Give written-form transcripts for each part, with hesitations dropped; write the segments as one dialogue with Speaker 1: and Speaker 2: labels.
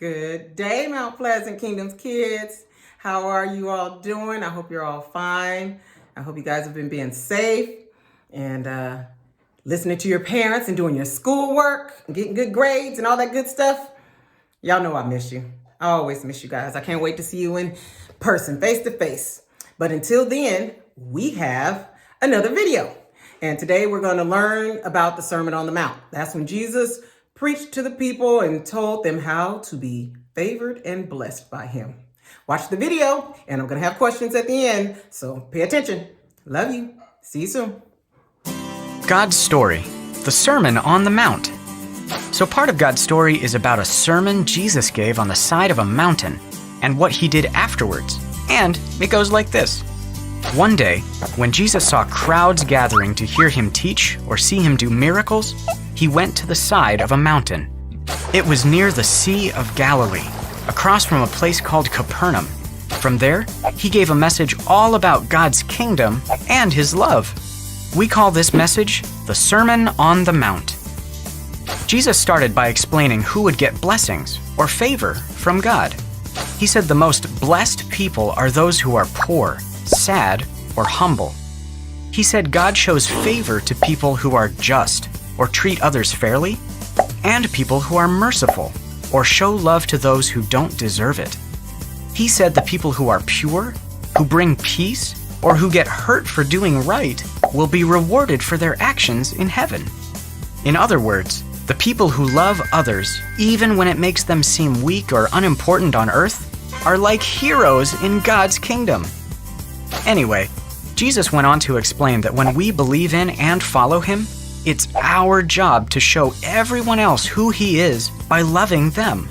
Speaker 1: Good day, Mount Pleasant Kingdom's kids. How are you all doing? I hope you're all fine. I hope you guys have been being safe and listening to your parents and doing your schoolwork and getting good grades and all that good stuff. Y'all know I miss you. I always miss you guys. I can't wait to see you in person, face to face. But until then, we have another video. And today we're going to learn about the Sermon on the Mount. That's when Jesus preached to the people and told them how to be favored and blessed by him. Watch the video, and I'm going to have questions at the end, so pay attention. Love you. See you soon.
Speaker 2: God's story, the Sermon on the Mount. So part of God's story is about a sermon Jesus gave on the side of a mountain and what he did afterwards. And it goes like this. One day, when Jesus saw crowds gathering to hear him teach or see him do miracles, he went to the side of a mountain. It was near the Sea of Galilee, across from a place called Capernaum. From there, he gave a message all about God's kingdom and his love. We call this message the Sermon on the Mount. Jesus started by explaining who would get blessings or favor from God. He said the most blessed people are those who are poor, sad, or humble. He said God shows favor to people who are just or treat others fairly, and people who are merciful or show love to those who don't deserve it. He said the people who are pure, who bring peace, or who get hurt for doing right will be rewarded for their actions in heaven. In other words, the people who love others, even when it makes them seem weak or unimportant on earth, are like heroes in God's kingdom. Anyway, Jesus went on to explain that when we believe in and follow him, it's our job to show everyone else who he is by loving them.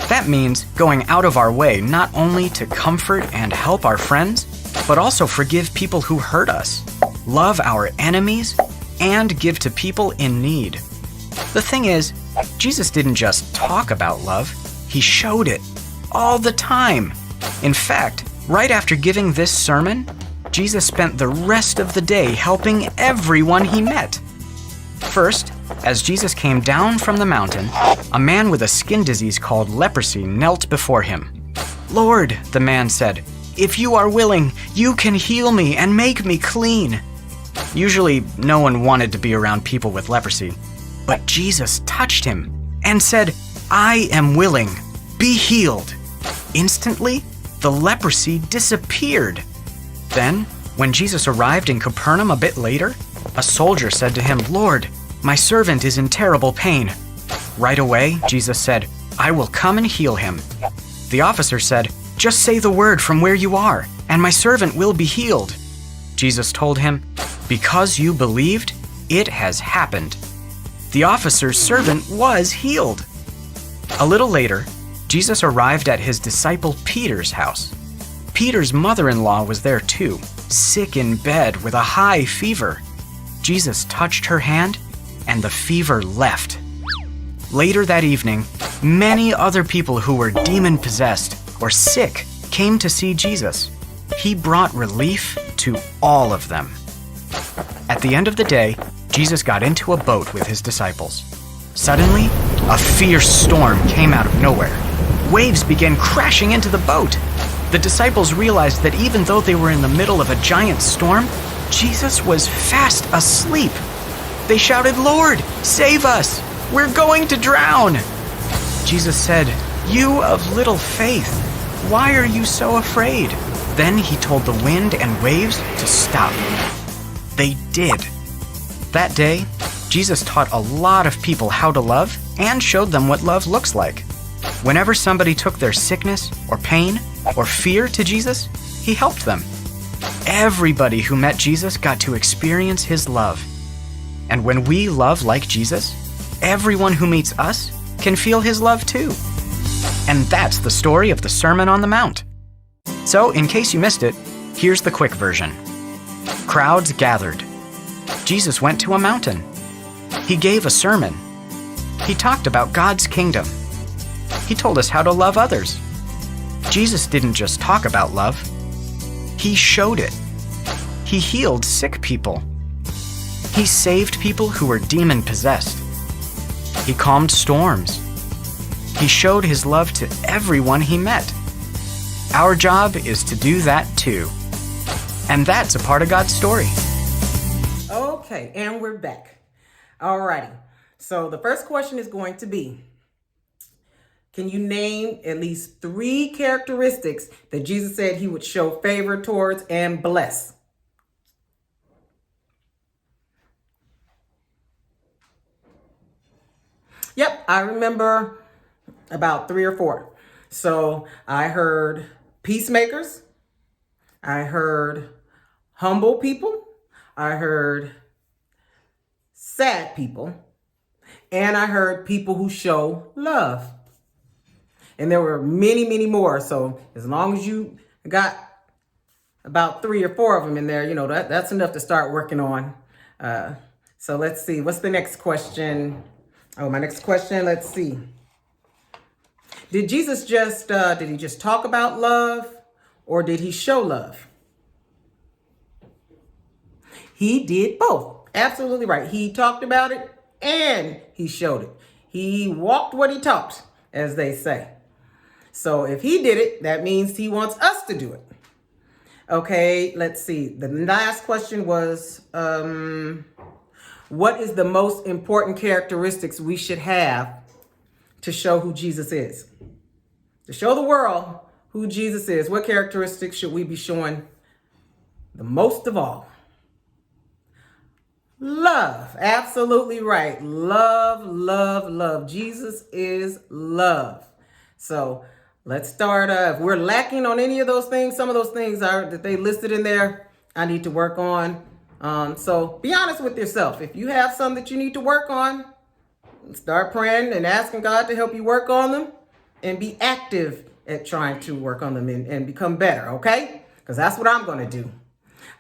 Speaker 2: That means going out of our way not only to comfort and help our friends, but also forgive people who hurt us, love our enemies, and give to people in need. The thing is, Jesus didn't just talk about love, he showed it all the time. In fact, right after giving this sermon, Jesus spent the rest of the day helping everyone he met. First, as Jesus came down from the mountain, a man with a skin disease called leprosy knelt before him. "Lord," the man said, "if you are willing, you can heal me and make me clean." Usually, no one wanted to be around people with leprosy, but Jesus touched him and said, "I am willing, be healed." Instantly, the leprosy disappeared. Then, when Jesus arrived in Capernaum a bit later, a soldier said to him, "Lord, my servant is in terrible pain." Right away, Jesus said, "I will come and heal him." The officer said, "Just say the word from where you are, and my servant will be healed." Jesus told him, "Because you believed, it has happened." The officer's servant was healed. A little later, Jesus arrived at his disciple Peter's house. Peter's mother-in-law was there too, sick in bed with a high fever. Jesus touched her hand, and the fever left. Later that evening, many other people who were demon-possessed or sick came to see Jesus. He brought relief to all of them. At the end of the day, Jesus got into a boat with his disciples. Suddenly, a fierce storm came out of nowhere. Waves began crashing into the boat. The disciples realized that even though they were in the middle of a giant storm, Jesus was fast asleep. They shouted, "Lord, save us! We're going to drown!" Jesus said, "You of little faith, why are you so afraid?" Then he told the wind and waves to stop. They did. That day, Jesus taught a lot of people how to love and showed them what love looks like. Whenever somebody took their sickness or pain or fear to Jesus, he helped them. Everybody who met Jesus got to experience his love. And when we love like Jesus, everyone who meets us can feel his love too. And that's the story of the Sermon on the Mount. So, in case you missed it, here's the quick version. Crowds gathered. Jesus went to a mountain. He gave a sermon. He talked about God's kingdom. He told us how to love others. Jesus didn't just talk about love. He showed it. He healed sick people. He saved people who were demon-possessed. He calmed storms. He showed his love to everyone he met. Our job is to do that too. And that's a part of God's story.
Speaker 1: Okay, and we're back. Alrighty. So the first question is going to be, can you name at least 3 characteristics that Jesus said he would show favor towards and bless? Yep, I remember about 3 or 4. So I heard peacemakers. I heard humble people. I heard sad people. And I heard people who show love. And there were many, many more. So as long as you got about 3 or 4 of them in there, you know, that's enough to start working on. So let's see. What's the next question? Oh, my next question. Let's see. Did Jesus did he just talk about love, or did he show love? He did both. Absolutely right. He talked about it and he showed it. He walked what he taught, as they say. So if he did it, that means he wants us to do it. Okay, let's see. The last question was, what is the most important characteristics we should have to show who Jesus is? To show the world who Jesus is, what characteristics should we be showing the most of all? Love. Absolutely right. Love, love, love. Jesus is love. So let's start. If we're lacking on any of those things, some of those things that they listed in there, I need to work on. So be honest with yourself. If you have some that you need to work on, start praying and asking God to help you work on them, and be active at trying to work on them and become better, okay? Because that's what I'm going to do.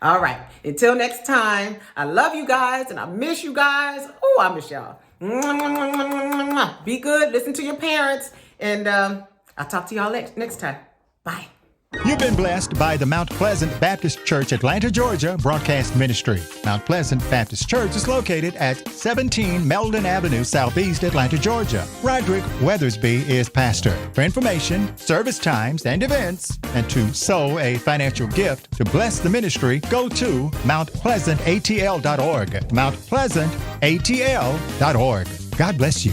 Speaker 1: All right. Until next time, I love you guys and I miss you guys. Oh, I miss y'all. Be good. Listen to your parents. And I'll talk to y'all next time. Bye.
Speaker 3: You've been blessed by the Mount Pleasant Baptist Church, Atlanta, Georgia, broadcast ministry. Mount Pleasant Baptist Church is located at 17 Meldon Avenue, Southeast Atlanta, Georgia. Roderick Weathersby is pastor. For information, service times, and events, and to sow a financial gift to bless the ministry, go to mountpleasantatl.org. mountpleasantatl.org. God bless you.